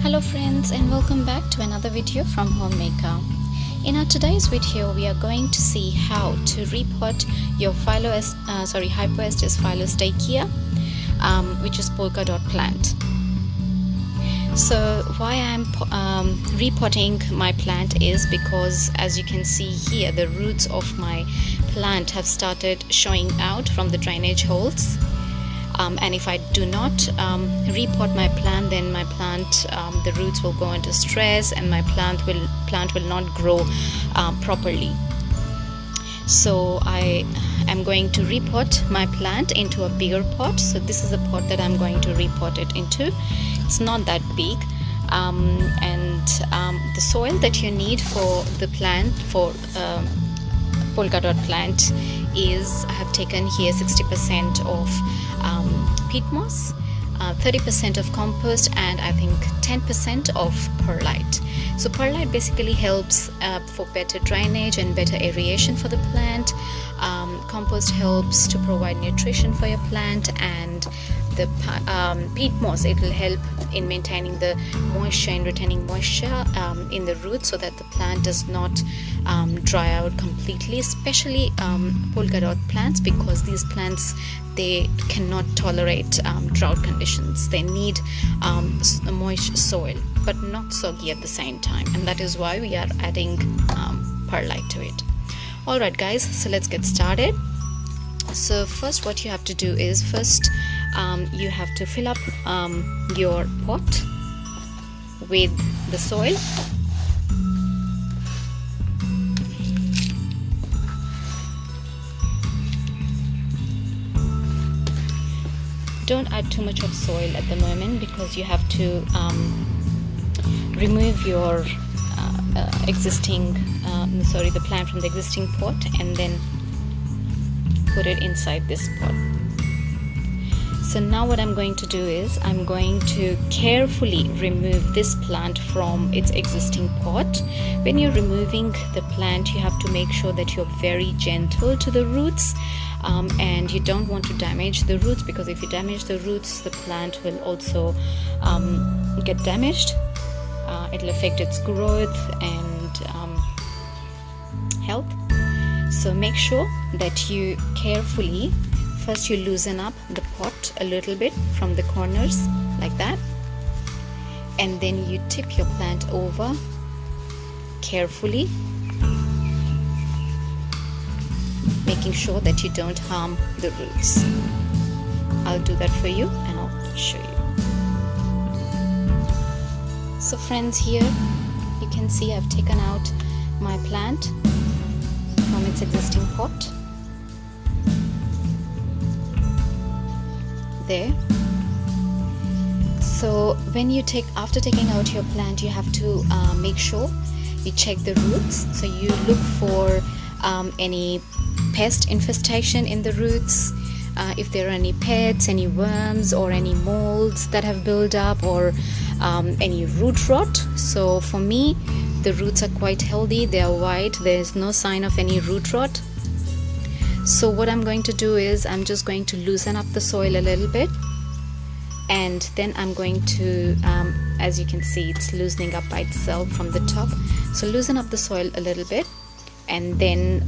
Hello friends, and welcome back to another video from Homemaker. In our today's video, we are going to see how to repot your Hypoestes Phyllostachya, which is polka dot plant. So why I'm repotting my plant is because, as you can see here, the roots of my plant have started showing out from the drainage holes. And if I do not repot my plant, then my plant, the roots will go into stress, and my plant will not grow properly. So I am going to repot my plant into a bigger pot. So this is the pot that I'm going to repot it into. It's not that big, and the soil that you need for the plant, for polka dot plant, is, I have taken here 60% of peat moss, 30% of compost, and I think 10% of perlite. So perlite basically helps for better drainage and better aeration for the plant. Compost helps to provide nutrition for your plant, and the peat moss, it will help in maintaining the moisture and retaining moisture in the roots, so that the plant does not dry out completely, especially polka dot plants, because these plants, they cannot tolerate drought conditions. They need a moist soil, but not soggy at the same time, and that is why we are adding perlite to it. Alright guys, so let's get started. So first, what you have to do is, you have to fill up your pot with the soil. Don't add too much of soil at the moment, because you have to remove your the plant from the existing pot, and then put it inside this pot. So now what I'm going to do is, I'm going to carefully remove this plant from its existing pot. When you're removing the plant, you have to make sure that you're very gentle to the roots, and you don't want to damage the roots, because if you damage the roots, the plant will also get damaged. It'll affect its growth and health. So make sure that you carefully, first you loosen up the pot a little bit from the corners like that, and then you tip your plant over carefully, making sure that you don't harm the roots. I'll do that for you, and I'll show you. So friends, here you can see I've taken out my plant from its existing pot. There. So when you after taking out your plant, you have to make sure you check the roots. So you look for any pest infestation in the roots, if there are any pests, any worms, or any molds that have built up, or any root rot. So for me, the roots are quite healthy, they are white, there is no sign of any root rot. So what I'm going to do is, I'm just going to loosen up the soil a little bit, and then I'm going to, as you can see, it's loosening up by itself from the top. So loosen up the soil a little bit, and then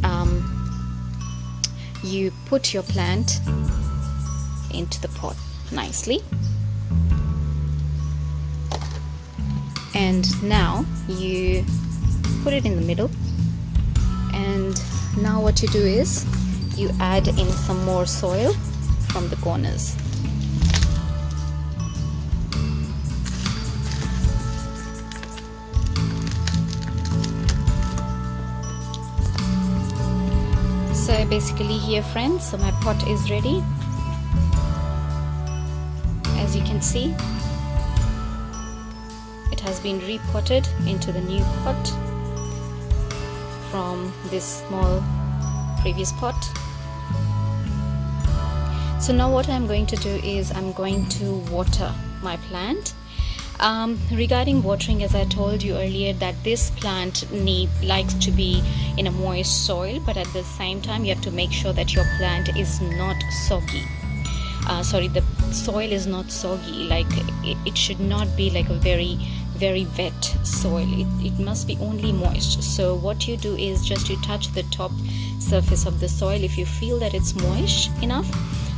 you put your plant into the pot nicely. And now you put it in the middle, and now what you do is, you add in some more soil from the corners. So basically here, friends, so my pot is ready. As you can see, it has been repotted into the new pot from this small previous pot. So now what I'm going to do is, I'm going to water my plant. Regarding watering, as I told you earlier, that this plant likes to be in a moist soil, but at the same time you have to make sure that your plant is not soggy. Sorry, the soil is not soggy. Like it should not be like a very wet soil. It must be only moist. So what you do is just you touch the top surface of the soil. If you feel that it's moist enough,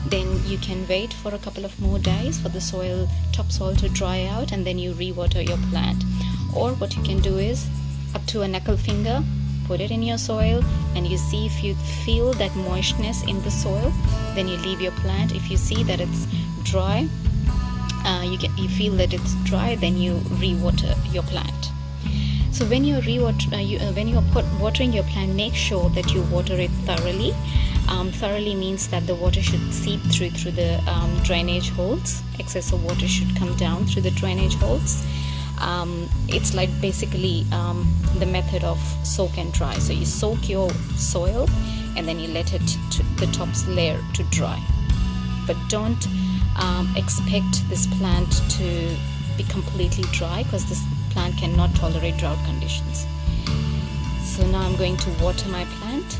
then you can wait for a couple of more days for the topsoil to dry out, and then you re-water your plant. Or what you can do is, up to a knuckle finger, put it in your soil, and you see if you feel that moistness in the soil, then you leave your plant. If you see that it's dry, you feel that it's dry, then you re-water your plant. So when you watering your plant, make sure that you water it thoroughly. Thoroughly means that the water should seep through the drainage holes. Excessive water should come down through the drainage holes. It's like basically the method of soak and dry. So you soak your soil and then you let it to the top layer to dry. But don't expect this plant to be completely dry, because this plant cannot tolerate drought conditions. So now I'm going to water my plant.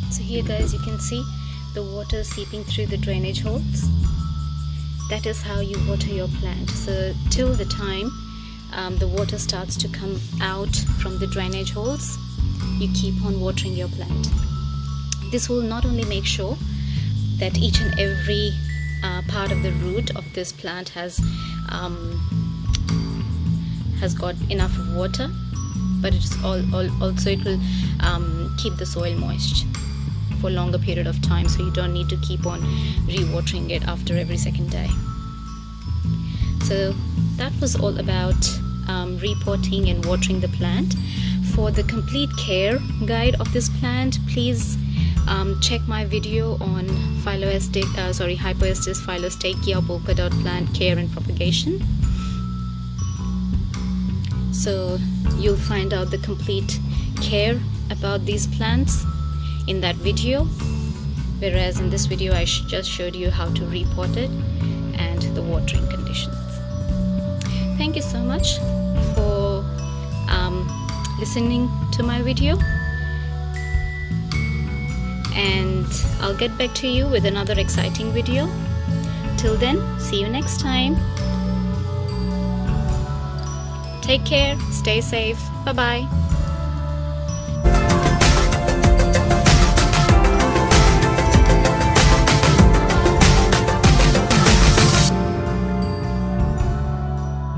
So here guys, you can see the water seeping through the drainage holes. That is how you water your plant. So till the time the water starts to come out from the drainage holes, you keep on watering your plant. This will not only make sure that each and every part of the root of this plant has got enough water, but it's also it will keep the soil moist for a longer period of time, so you don't need to keep on re-watering it after every second day. So that was all about repotting and watering the plant. For the complete care guide of this plant, please check my video on Hypoestes Phyllostachya Polka Dot plant care and propagation. So you'll find out the complete care about these plants in that video, whereas in this video I just showed you how to repot it and the watering conditions. Thank you so much for listening to my video, and I'll get back to you with another exciting video. Till then, see you next time. Take care, stay safe, bye bye.